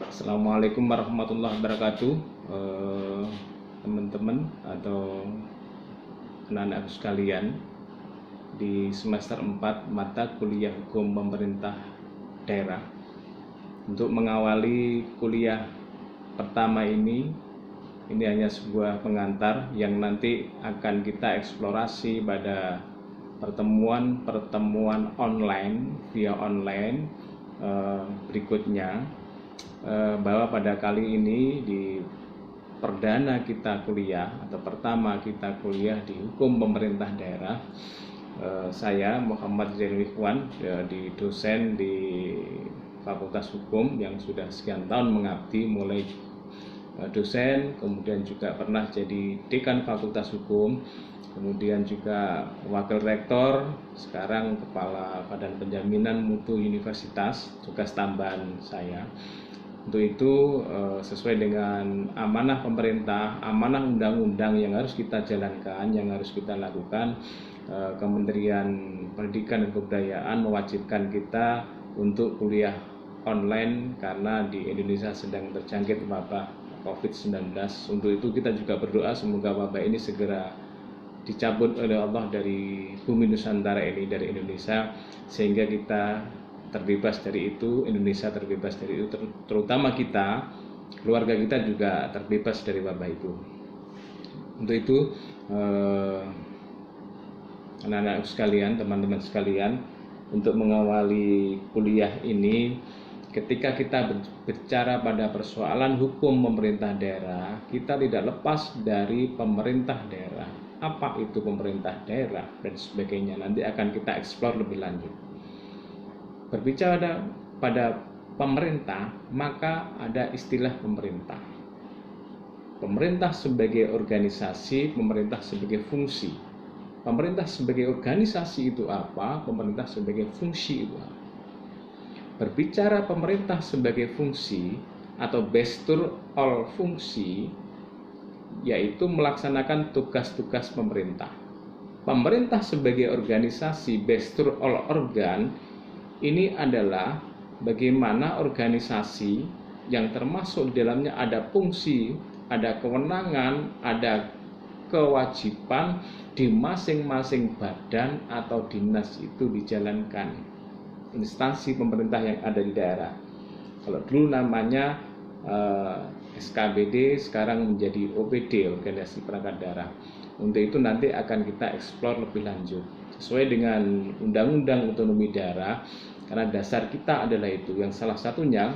Assalamualaikum warahmatullahi wabarakatuh, teman-teman atau anak-anak sekalian. Di semester 4 mata kuliah hukum pemerintah daerah, untuk mengawali kuliah pertama ini hanya sebuah pengantar yang nanti akan kita eksplorasi pada pertemuan online via online berikutnya. Bahwa pada kali ini di perdana kita kuliah atau pertama kita kuliah di hukum pemerintah daerah, saya Muhammad Zainul Ikhwan, di dosen di Fakultas Hukum yang sudah sekian tahun mengabdi, mulai dosen, kemudian juga pernah jadi dekan Fakultas Hukum, kemudian juga wakil rektor, sekarang kepala Badan Penjaminan Mutu Universitas, tugas tambahan saya. Untuk itu, sesuai dengan amanah pemerintah, amanah undang-undang yang harus kita jalankan, yang harus kita lakukan, Kementerian Pendidikan dan Kebudayaan mewajibkan kita untuk kuliah online karena di Indonesia sedang terjangkit wabah COVID-19. Untuk itu kita juga berdoa semoga wabah ini segera dicabut oleh Allah dari bumi Nusantara ini, dari Indonesia, sehingga kita terbebas dari itu, Indonesia terbebas dari itu, terutama kita, keluarga kita juga terbebas dari wabah itu. Untuk itu, anak-anak sekalian, teman-teman sekalian, untuk mengawali kuliah ini, ketika kita bicara pada persoalan hukum pemerintah daerah, kita tidak lepas dari pemerintah daerah. Apa itu pemerintah daerah dan sebagainya, nanti akan kita eksplor lebih lanjut. Berbicara pada pemerintah, maka ada istilah pemerintah. Pemerintah sebagai organisasi, pemerintah sebagai fungsi. Pemerintah sebagai organisasi itu apa? Pemerintah sebagai fungsi itu apa? Berbicara pemerintah sebagai fungsi atau bestur ol fungsi, yaitu melaksanakan tugas-tugas pemerintah. Pemerintah sebagai organisasi, bestur ol organ, ini adalah bagaimana organisasi yang termasuk di dalamnya ada fungsi, ada kewenangan, ada kewajiban di masing-masing badan atau dinas itu dijalankan. Instansi pemerintah yang ada di daerah. Kalau dulu namanya SKBD, sekarang menjadi OPD, Organisasi Perangkat Daerah. Untuk itu nanti akan kita eksplor lebih lanjut sesuai dengan Undang-Undang Otonomi Daerah, karena dasar kita adalah itu. Yang salah satunya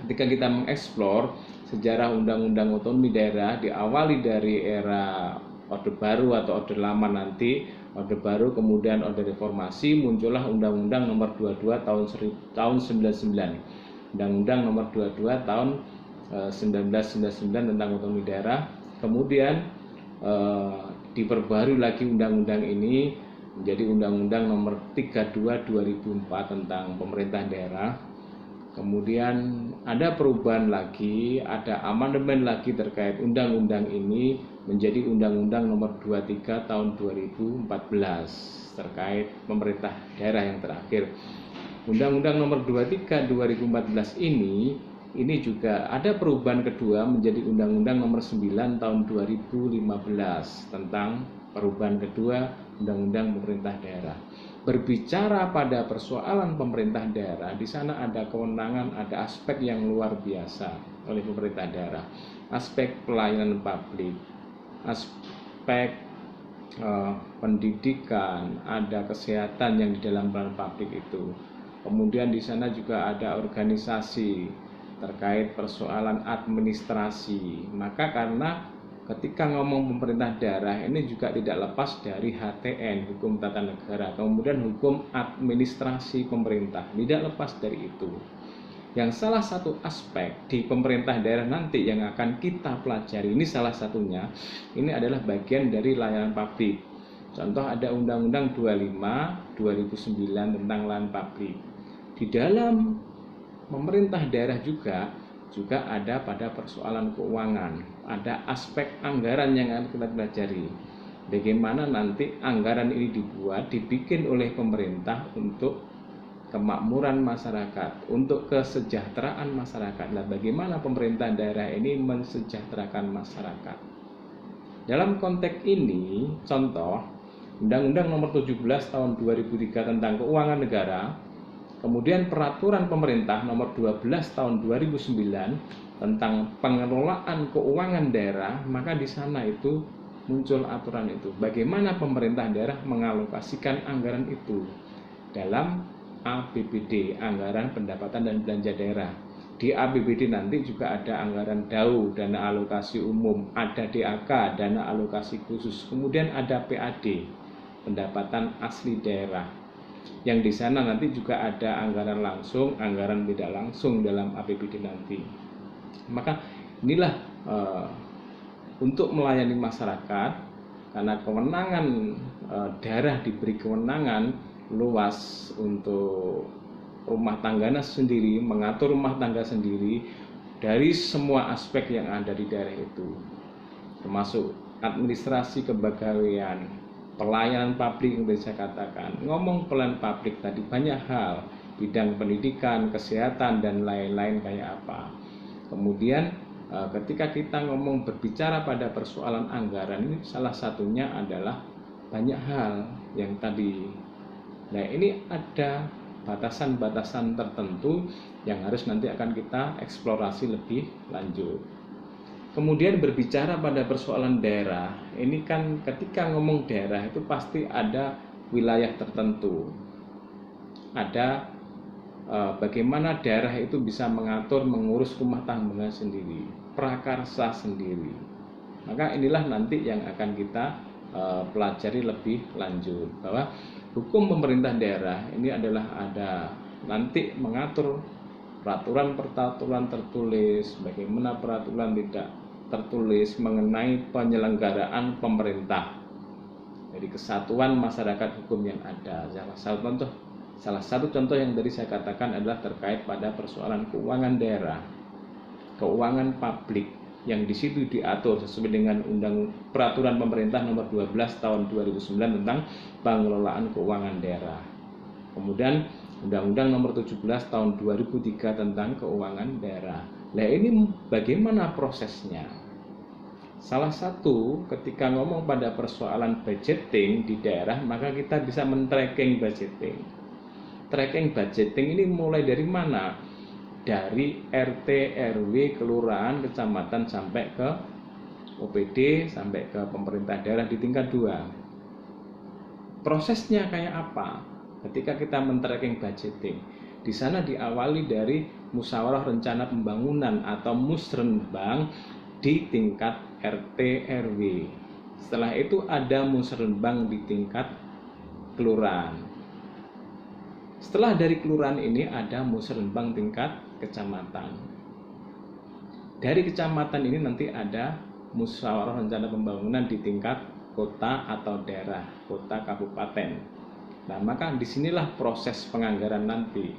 ketika kita mengeksplor sejarah Undang-Undang Otonomi Daerah, diawali dari era Orde Baru atau Orde Lama, nanti Orde Baru, kemudian Orde Reformasi, muncullah Undang-Undang Nomor 22 tahun 99, Undang-Undang Nomor 22 tahun 1999 tentang otonomi daerah. Kemudian diperbarui lagi undang-undang ini menjadi Undang-Undang Nomor 32 2004 tentang pemerintah daerah. Kemudian ada perubahan lagi, ada amandemen lagi terkait undang-undang ini menjadi Undang-Undang Nomor 23 tahun 2014 terkait pemerintah daerah yang terakhir. Undang-Undang Nomor 23 2014 ini juga ada perubahan kedua menjadi Undang-Undang Nomor 9 tahun 2015 tentang perubahan kedua Undang-Undang Pemerintah Daerah. Berbicara pada persoalan pemerintah daerah, di sana ada kewenangan, ada aspek yang luar biasa oleh pemerintah daerah. Aspek pelayanan publik, aspek pendidikan, ada kesehatan yang di dalam pelayanan publik itu. Kemudian di sana juga ada organisasi terkait persoalan administrasi. Maka karena ketika ngomong pemerintah daerah ini juga tidak lepas dari HTN, hukum tata negara, kemudian hukum administrasi pemerintah, tidak lepas dari itu. Yang salah satu aspek di pemerintah daerah nanti yang akan kita pelajari, ini salah satunya, ini adalah bagian dari layanan publik. Contoh ada Undang-Undang 25 2009 tentang layanan publik. Di dalam pemerintah daerah juga ada pada persoalan keuangan, ada aspek anggaran yang akan kita pelajari. Bagaimana nanti anggaran ini dibikin oleh pemerintah untuk kemakmuran masyarakat, untuk kesejahteraan masyarakat. Nah, bagaimana pemerintah daerah ini mensejahterakan masyarakat? Dalam konteks ini, contoh Undang-Undang Nomor 17 Tahun 2003 tentang Keuangan Negara, kemudian Peraturan Pemerintah Nomor 12 Tahun 2009 tentang pengelolaan keuangan daerah, maka di sana itu muncul aturan itu. Bagaimana pemerintah daerah mengalokasikan anggaran itu dalam APBD, Anggaran Pendapatan dan Belanja Daerah. Di APBD nanti juga ada anggaran DAU, dana alokasi umum, ada DAK, dana alokasi khusus, kemudian ada PAD, pendapatan asli daerah. Yang di sana nanti juga ada anggaran langsung, anggaran tidak langsung dalam APBD nanti. Maka inilah untuk melayani masyarakat, karena kewenangan daerah diberi kewenangan luas untuk rumah tangganya sendiri, mengatur rumah tangga sendiri dari semua aspek yang ada di daerah itu, termasuk administrasi kepegawaian, pelayanan publik yang tadi saya katakan. Ngomong pelayanan publik tadi banyak hal, bidang pendidikan, kesehatan, dan lain-lain kayak apa. Kemudian ketika kita ngomong berbicara pada persoalan anggaran, ini salah satunya adalah banyak hal yang tadi. Nah, ini ada batasan-batasan tertentu yang harus nanti akan kita eksplorasi lebih lanjut. Kemudian berbicara pada persoalan daerah, ini kan ketika ngomong daerah itu pasti ada wilayah tertentu. Ada bagaimana daerah itu bisa mengatur, mengurus rumah tangganya sendiri, prakarsa sendiri. Maka inilah nanti yang akan kita pelajari lebih lanjut, bahwa hukum pemerintah daerah ini adalah ada nanti mengatur peraturan tertulis, bagaimana peraturan tidak tertulis mengenai penyelenggaraan pemerintah dari kesatuan masyarakat hukum yang ada. Salah satu contoh yang tadi saya katakan adalah terkait pada persoalan keuangan daerah, keuangan publik, yang di situ diatur sesuai dengan Peraturan Pemerintah Nomor 12 Tahun 2009 tentang pengelolaan keuangan daerah. Kemudian Undang-Undang Nomor 17 Tahun 2003 tentang keuangan daerah. Nah, ini bagaimana prosesnya? Salah satu ketika ngomong pada persoalan budgeting di daerah, maka kita bisa men-tracking budgeting. Tracking budgeting ini mulai dari mana? Dari RT, RW, kelurahan, kecamatan sampai ke OPD, sampai ke pemerintah daerah di tingkat 2. Prosesnya kayak apa? Ketika kita men-tracking budgeting, di sana diawali dari musyawarah rencana pembangunan atau musrenbang di tingkat RT, RW. Setelah itu ada musrenbang di tingkat kelurahan. Setelah dari kelurahan ini ada musrenbang tingkat kecamatan. Dari kecamatan ini nanti ada musyawarah rencana pembangunan di tingkat kota atau daerah, kota kabupaten. Nah, maka disinilah proses penganggaran nanti.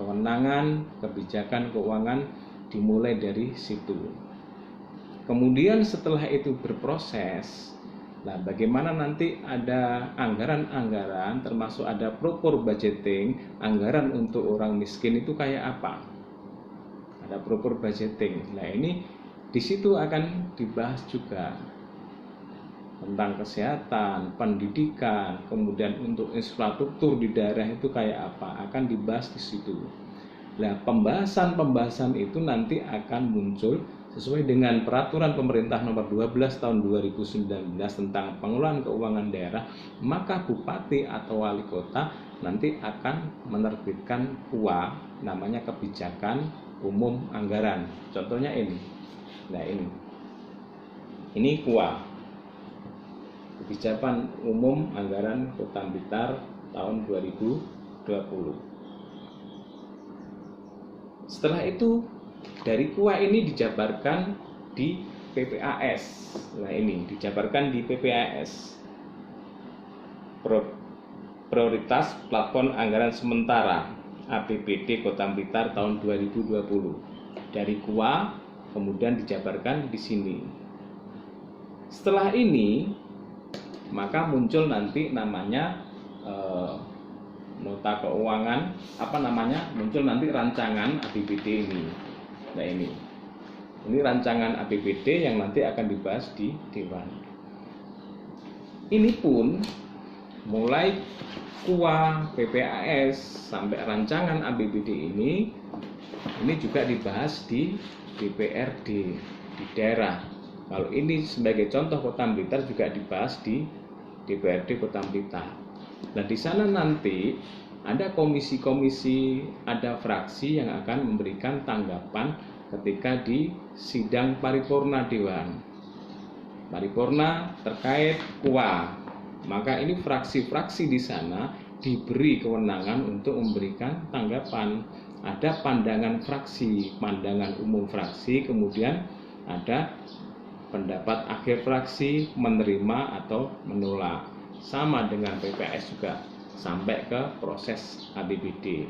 Kewenangan, kebijakan keuangan dimulai dari situ. Kemudian setelah itu berproses, nah bagaimana nanti ada anggaran-anggaran, termasuk ada proper budgeting, anggaran untuk orang miskin itu kayak apa? Ada proper budgeting. Nah, ini di situ akan dibahas juga tentang kesehatan, pendidikan, kemudian untuk infrastruktur di daerah itu kayak apa, akan dibahas di situ. Nah, pembahasan itu nanti akan muncul sesuai dengan Peraturan Pemerintah Nomor 12 Tahun 2019 tentang pengelolaan keuangan daerah. Maka bupati atau wali kota nanti akan menerbitkan KUA, namanya kebijakan umum anggaran. Contohnya ini. Nah, ini KUA, kebijakan umum anggaran Kota Blitar tahun 2020. Setelah itu dari KUA ini dijabarkan di PPAS. Nah, ini dijabarkan di PPAS, prioritas plafon anggaran sementara APBD Kota Blitar tahun 2020. Dari KUA kemudian dijabarkan di sini. Setelah ini maka muncul nanti namanya nota keuangan muncul nanti rancangan APBD ini. Nah ini rancangan APBD yang nanti akan dibahas di Dewan. Ini pun mulai KUA, PPAS sampai rancangan APBD ini juga dibahas di DPRD di daerah. Kalau ini sebagai contoh Kota Blitar juga dibahas di DPRD Kota Blitar. Nah di sana nanti ada komisi-komisi, ada fraksi yang akan memberikan tanggapan ketika di sidang paripurna Dewan. Paripurna terkait KUA. Maka ini fraksi-fraksi di sana diberi kewenangan untuk memberikan tanggapan. Ada pandangan fraksi, pandangan umum fraksi, kemudian ada pendapat akhir fraksi menerima atau menolak. Sama dengan PPAS juga sampai ke proses APBD.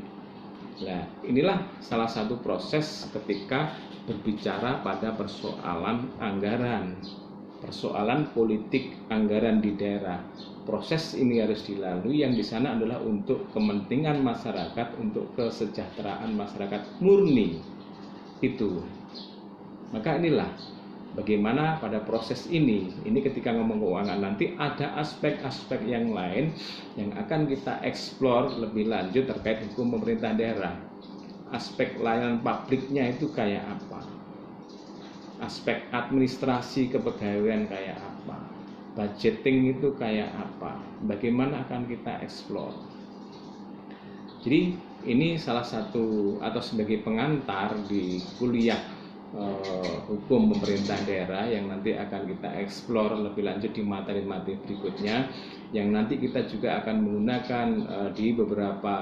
Nah, inilah salah satu proses ketika berbicara pada persoalan anggaran, persoalan politik anggaran di daerah. Proses ini harus dilalui yang di sana adalah untuk kepentingan masyarakat, untuk kesejahteraan masyarakat murni itu. Maka inilah bagaimana pada proses ini ketika ngomong keuangan nanti ada aspek-aspek yang lain yang akan kita eksplor lebih lanjut terkait hukum pemerintah daerah. Aspek layanan publiknya itu kayak apa? Aspek administrasi kepegawaian kayak apa? Budgeting itu kayak apa? Bagaimana akan kita eksplor? Jadi ini salah satu atau sebagai pengantar di kuliah hukum pemerintah daerah yang nanti akan kita eksplor lebih lanjut di materi-materi berikutnya, yang nanti kita juga akan menggunakan di beberapa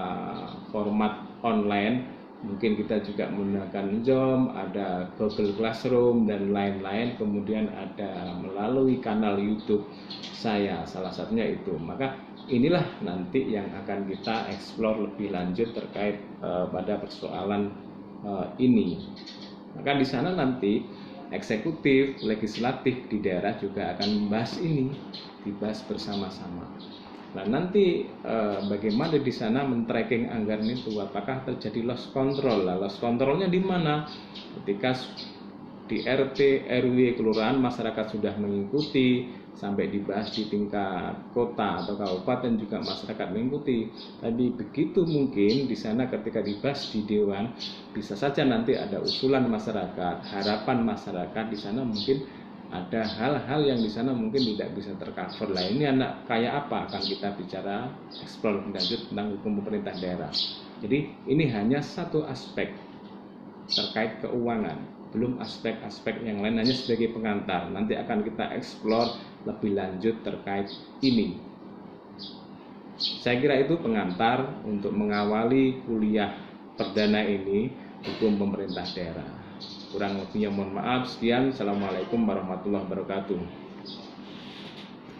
format online. Mungkin kita juga menggunakan Zoom, ada Google Classroom dan lain-lain, kemudian ada melalui kanal YouTube saya, salah satunya itu. Maka inilah nanti yang akan kita eksplor lebih lanjut terkait pada persoalan ini. Maka di sana nanti eksekutif, legislatif di daerah juga akan membahas ini, dibahas bersama-sama. Nah nanti bagaimana di sana men-tracking anggaran itu, apakah terjadi loss control? Loss controlnya di mana? Ketika di RT, RW, kelurahan masyarakat sudah mengikuti, sampai dibahas di tingkat kota atau kabupaten juga masyarakat mengikuti. Tapi begitu mungkin di sana ketika dibahas di Dewan, bisa saja nanti ada usulan masyarakat, harapan masyarakat di sana mungkin ada hal-hal yang di sana mungkin tidak bisa tercover. Lah ini anak kayak apa akan kita bicara eksplor lebih lanjut tentang hukum pemerintah daerah. Jadi ini hanya satu aspek terkait keuangan, belum aspek-aspek yang lain, hanya sebagai pengantar. Nanti akan kita eksplor lebih lanjut terkait ini. Saya kira itu pengantar untuk mengawali kuliah perdana ini hukum pemerintah daerah. Kurang lebihnya mohon maaf. Sekian. Assalamualaikum warahmatullahi wabarakatuh.